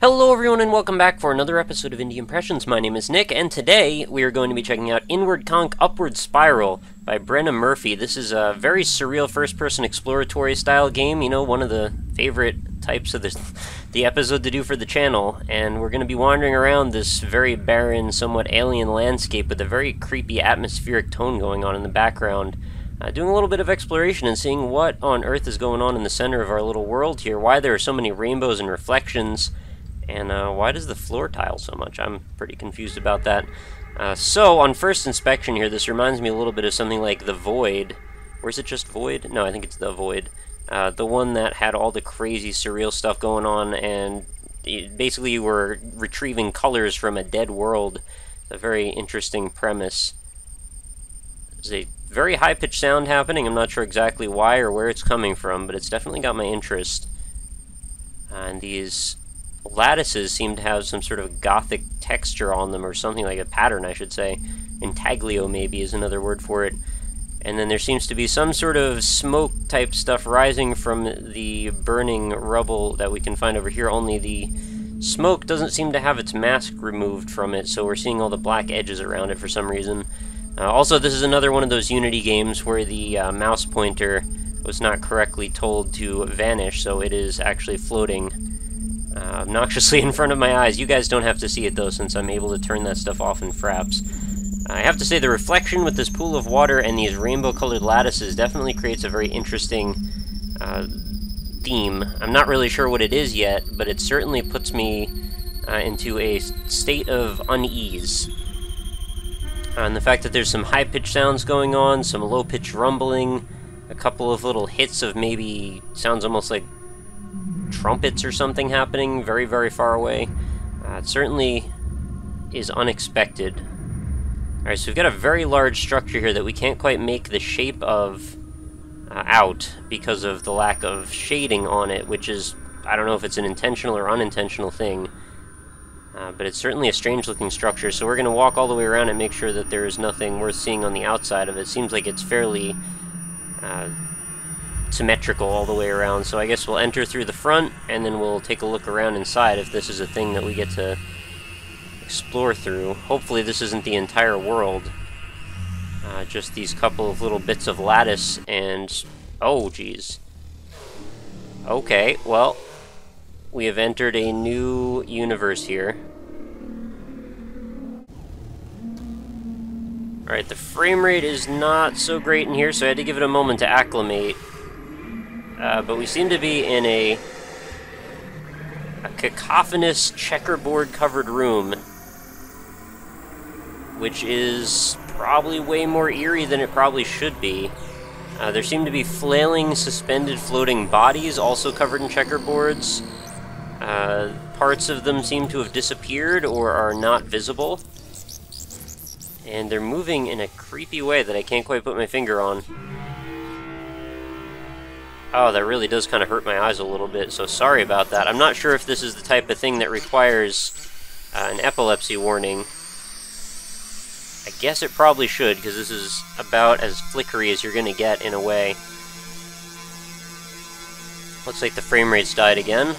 Hello everyone and welcome back for another episode of Indie Impressions. My name is Nick, and today we are going to be checking out Inward Conch Upward Spiral by Brenna Murphy. This is a very surreal first-person exploratory style game, you know, one of the favorite types of the episode to do for the channel, and we're going to be wandering around this very barren, somewhat alien landscape with a very creepy atmospheric tone going on in the background. Doing a little bit of exploration and seeing what on earth is going on in the center of our little world here, why there are so many rainbows and reflections. And why does the floor tile so much? I'm pretty confused about that. So, on first inspection here, this reminds me a little bit of something like The Void. Or is it just Void? No, I think it's The Void. The one that had all the crazy surreal stuff going on, and basically you were retrieving colors from a dead world. A very interesting premise. There's a very high-pitched sound happening. I'm not sure exactly why or where it's coming from, but it's definitely got my interest. And these lattices seem to have some sort of gothic texture on them, or something like a pattern, I should say. Intaglio, maybe, is another word for it. And then there seems to be some sort of smoke-type stuff rising from the burning rubble that we can find over here, only the smoke doesn't seem to have its mask removed from it, so we're seeing all the black edges around it for some reason. Also, this is another one of those Unity games where the mouse pointer was not correctly told to vanish, so it is actually floating obnoxiously in front of my eyes. You guys don't have to see it though, since I'm able to turn that stuff off in fraps. I have to say the reflection with this pool of water and these rainbow-colored lattices definitely creates a very interesting theme. I'm not really sure what it is yet, but it certainly puts me into a state of unease. And the fact that there's some high-pitched sounds going on, some low-pitched rumbling, a couple of little hits of maybe sounds almost like trumpets or something happening very, very far away. It certainly is unexpected. Alright, so we've got a very large structure here that we can't quite make the shape of out because of the lack of shading on it, which is, I don't know if it's an intentional or unintentional thing, but it's certainly a strange-looking structure, so we're going to walk all the way around and make sure that there is nothing worth seeing on the outside of it. It seems like it's fairly symmetrical all the way around, so I guess we'll enter through the front, and then we'll take a look around inside if this is a thing that we get to explore through. Hopefully this isn't the entire world, just these couple of little bits of lattice, and oh geez. Okay, well, we have entered a new universe here. Alright, the frame rate is not so great in here, so I had to give it a moment to acclimate. But we seem to be in a cacophonous checkerboard-covered room, which is probably way more eerie than it probably should be. There seem to be flailing, suspended, floating bodies, also covered in checkerboards. Parts of them seem to have disappeared or are not visible. And they're moving in a creepy way that I can't quite put my finger on. Oh, that really does kind of hurt my eyes a little bit, so sorry about that. I'm not sure if this is the type of thing that requires an epilepsy warning. I guess it probably should, because this is about as flickery as you're going to get, in a way. Looks like the frame rate's died again.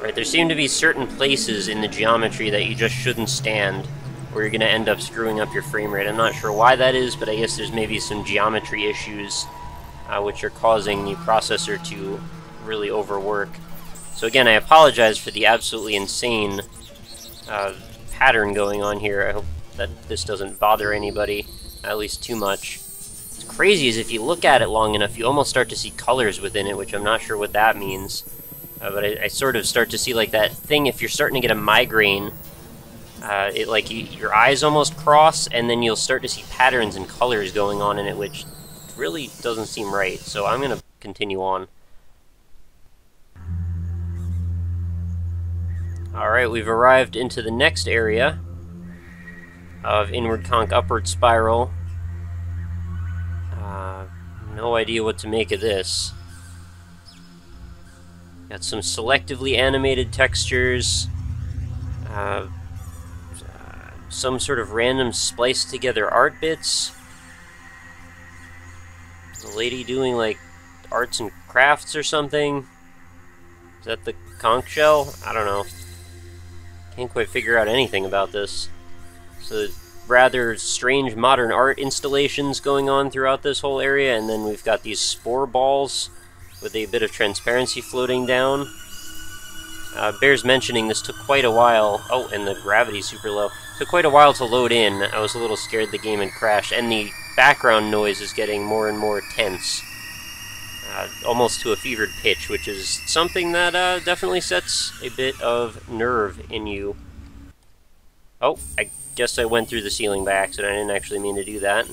Right, there seem to be certain places in the geometry that you just shouldn't stand, where you're going to end up screwing up your frame rate. I'm not sure why that is, but I guess there's maybe some geometry issues which are causing the processor to really overwork. So again, I apologize for the absolutely insane pattern going on here. I hope that this doesn't bother anybody, at least too much. What's crazy is if you look at it long enough, you almost start to see colors within it, which I'm not sure what that means. But I sort of start to see like that thing if you're starting to get a migraine. Your eyes almost cross, and then you'll start to see patterns and colors going on in it, which really doesn't seem right, so I'm going to continue on. Alright, we've arrived into the next area of Inward Conch Upward Spiral. No idea what to make of this. Got some selectively animated textures, some sort of random spliced together art bits. The lady doing like arts and crafts or something. Is that the conch shell? I don't know. Can't quite figure out anything about this. So rather strange modern art installations going on throughout this whole area, and then we've got these spore balls with a bit of transparency floating down. Bears mentioning this took quite a while. Oh, and the gravity's super low. Took quite a while to load in. I was a little scared the game had crashed, and the background noise is getting more and more tense. Almost to a fevered pitch, which is something that definitely sets a bit of nerve in you. Oh, I guess I went through the ceiling by accident. I didn't actually mean to do that.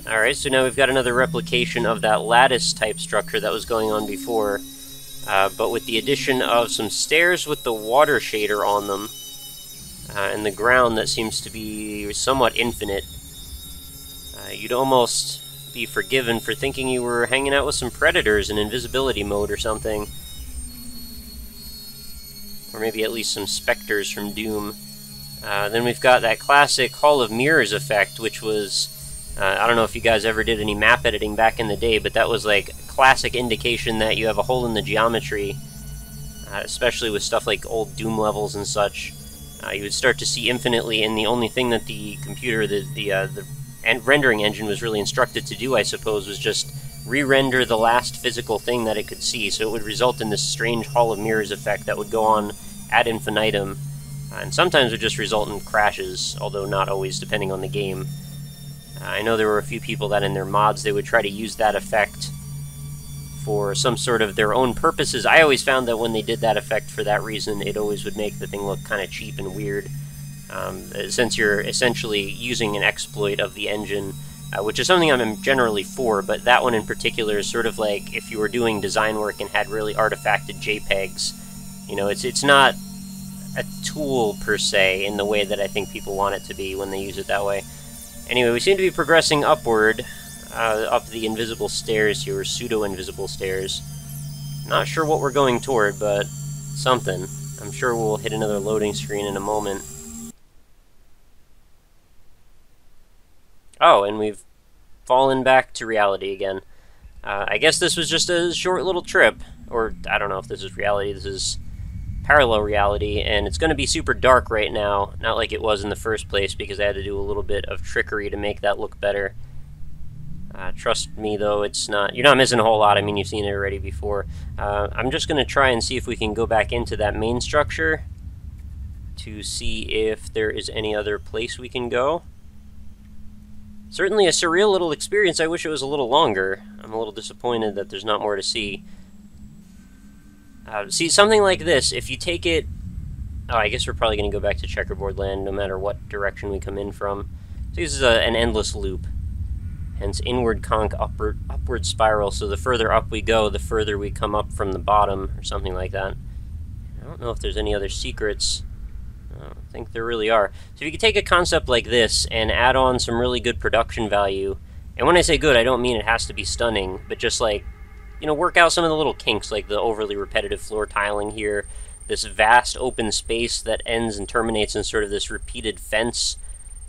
Alright, so now we've got another replication of that lattice-type structure that was going on before, but with the addition of some stairs with the water shader on them, and the ground that seems to be somewhat infinite. You'd almost be forgiven for thinking you were hanging out with some predators in invisibility mode or something. Or maybe at least some specters from Doom. Then we've got that classic Hall of Mirrors effect, which was... I don't know if you guys ever did any map editing back in the day, but that was like a classic indication that you have a hole in the geometry, especially with stuff like old Doom levels and such. You would start to see infinitely, and the only thing that the computer, the rendering engine was really instructed to do, I suppose, was just re-render the last physical thing that it could see, so it would result in this strange Hall of Mirrors effect that would go on ad infinitum, and sometimes would just result in crashes, although not always, depending on the game. I know there were a few people that in their mods they would try to use that effect for some sort of their own purposes. I always found that when they did that effect for that reason, it always would make the thing look kind of cheap and weird. Since you're essentially using an exploit of the engine, which is something I'm generally for, but that one in particular is sort of like if you were doing design work and had really artifacted JPEGs. You know, it's not a tool per se in the way that I think people want it to be when they use it that way. Anyway, we seem to be progressing upward, up the invisible stairs here, or pseudo-invisible stairs. Not sure what we're going toward, but something. I'm sure we'll hit another loading screen in a moment. Oh, and we've fallen back to reality again. I guess this was just a short little trip, or I don't know if this is reality, this is parallel reality, and it's going to be super dark right now, not like it was in the first place, because I had to do a little bit of trickery to make that look better. Trust me, though, it's not... You're not missing a whole lot. I mean, you've seen it already before. I'm just going to try and see if we can go back into that main structure to see if there is any other place we can go. Certainly a surreal little experience. I wish it was a little longer. I'm a little disappointed that there's not more to see. See, something like this, if you take it... Oh, I guess we're probably going to go back to Checkerboard Land no matter what direction we come in from. So this is an endless loop. Hence, inward conch, upward spiral. So the further up we go, the further we come up from the bottom, or something like that. I don't know if there's any other secrets. I don't think there really are. So if you could take a concept like this and add on some really good production value, and when I say good, I don't mean it has to be stunning, but just like, you know, work out some of the little kinks, like the overly repetitive floor tiling here, this vast open space that ends and terminates in sort of this repeated fence.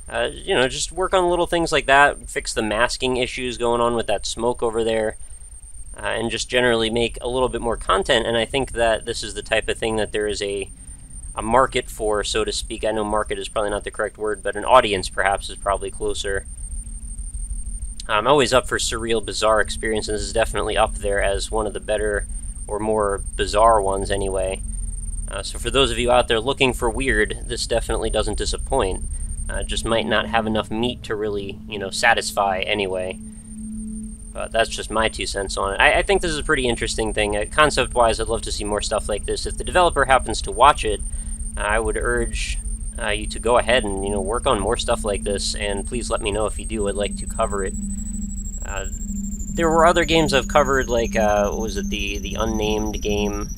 You know, just work on little things like that, fix the masking issues going on with that smoke over there, and just generally make a little bit more content. And I think that this is the type of thing that there is a market for, so to speak. I know market is probably not the correct word, but an audience perhaps is probably closer. I'm always up for surreal, bizarre experiences. This is definitely up there as one of the better or more bizarre ones anyway. So for those of you out there looking for weird, this definitely doesn't disappoint. Just might not have enough meat to really, you know, satisfy anyway. But that's just my 2 cents on it. I think this is a pretty interesting thing. Concept-wise, I'd love to see more stuff like this. If the developer happens to watch it, I would urge you to go ahead and, you know, work on more stuff like this, and please let me know if you do. I'd like to cover it. There were other games I've covered, like, what was it, the unnamed game,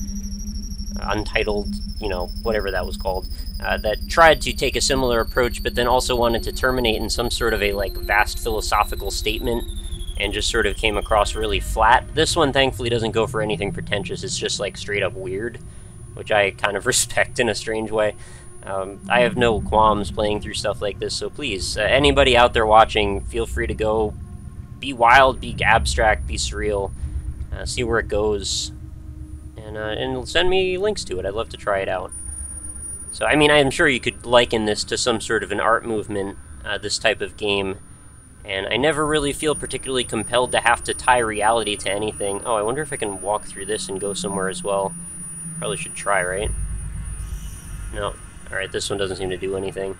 Untitled, you know, whatever that was called, that tried to take a similar approach, but then also wanted to terminate in some sort of a, like, vast philosophical statement, and just sort of came across really flat. This one, thankfully, doesn't go for anything pretentious. It's just, like, straight up weird, which I kind of respect in a strange way. I have no qualms playing through stuff like this, so please, anybody out there watching, feel free to go be wild, be abstract, be surreal, see where it goes. and send me links to it. I'd love to try it out. So, I mean, I'm sure you could liken this to some sort of an art movement, this type of game, and I never really feel particularly compelled to have to tie reality to anything. Oh, I wonder if I can walk through this and go somewhere as well. Probably should try, right? No. Alright, this one doesn't seem to do anything.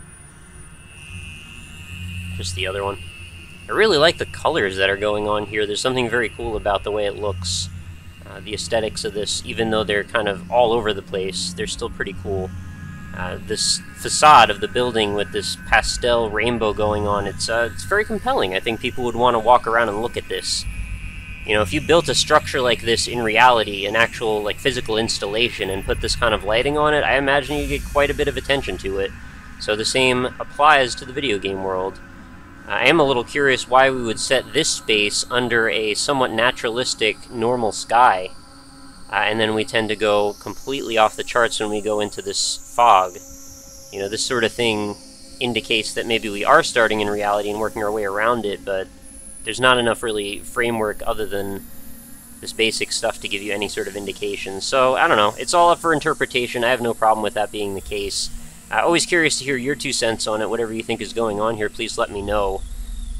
Just the other one. I really like the colors that are going on here. There's something very cool about the way it looks. The aesthetics of this, even though they're kind of all over the place, they're still pretty cool. This facade of the building with this pastel rainbow going on, it's very compelling. I think people would want to walk around and look at this. You know, if you built a structure like this in reality, an actual, like, physical installation, and put this kind of lighting on it, I imagine you get quite a bit of attention to it. So the same applies to the video game world. I am a little curious why we would set this space under a somewhat naturalistic, normal sky. And then we tend to go completely off the charts when we go into this fog. You know, this sort of thing indicates that maybe we are starting in reality and working our way around it, but there's not enough really framework other than this basic stuff to give you any sort of indication. So, I don't know. It's all up for interpretation. I have no problem with that being the case. Always curious to hear your 2 cents on it. Whatever you think is going on here, please let me know.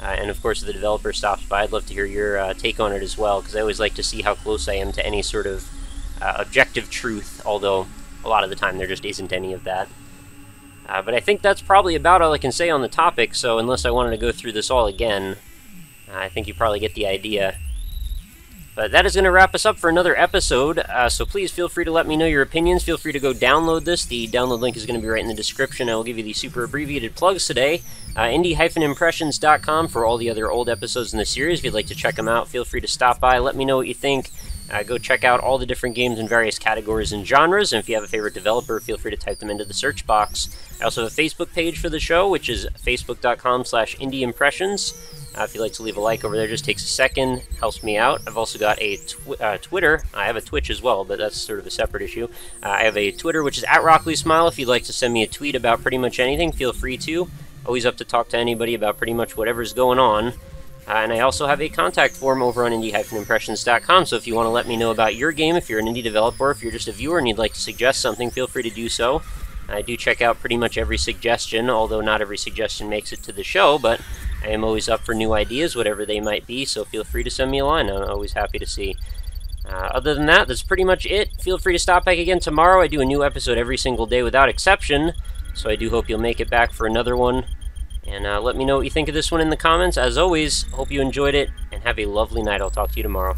And of course, if the developer stops by, I'd love to hear your take on it as well, because I always like to see how close I am to any sort of objective truth, although a lot of the time there just isn't any of that. But I think that's probably about all I can say on the topic, so unless I wanted to go through this all again, I think you probably get the idea. But that is going to wrap us up for another episode, so please feel free to let me know your opinions. Feel free to go download this. The download link is going to be right in the description. I will give you the super abbreviated plugs today. Indie-impressions.com for all the other old episodes in the series. If you'd like to check them out, feel free to stop by. Let me know what you think. Go check out all the different games in various categories and genres, and if you have a favorite developer, feel free to type them into the search box. I also have a Facebook page for the show, which is facebook.com/indieimpressions. If you'd like to leave a like over there, just takes a second, helps me out. I've also got a Twitter. I have a Twitch as well, but that's sort of a separate issue. I have a Twitter, which is @RockLeeSmile. If you'd like to send me a tweet about pretty much anything, feel free to. Always up to talk to anybody about pretty much whatever's going on. And I also have a contact form over on indie-impressions.com, so if you want to let me know about your game, if you're an indie developer, if you're just a viewer and you'd like to suggest something, feel free to do so. I do check out pretty much every suggestion, although not every suggestion makes it to the show, but I am always up for new ideas, whatever they might be, so feel free to send me a line. I'm always happy to see. Other than that, that's pretty much it. Feel free to stop back again tomorrow. I do a new episode every single day without exception, so I do hope you'll make it back for another one. And let me know what you think of this one in the comments. As always, hope you enjoyed it, and have a lovely night. I'll talk to you tomorrow.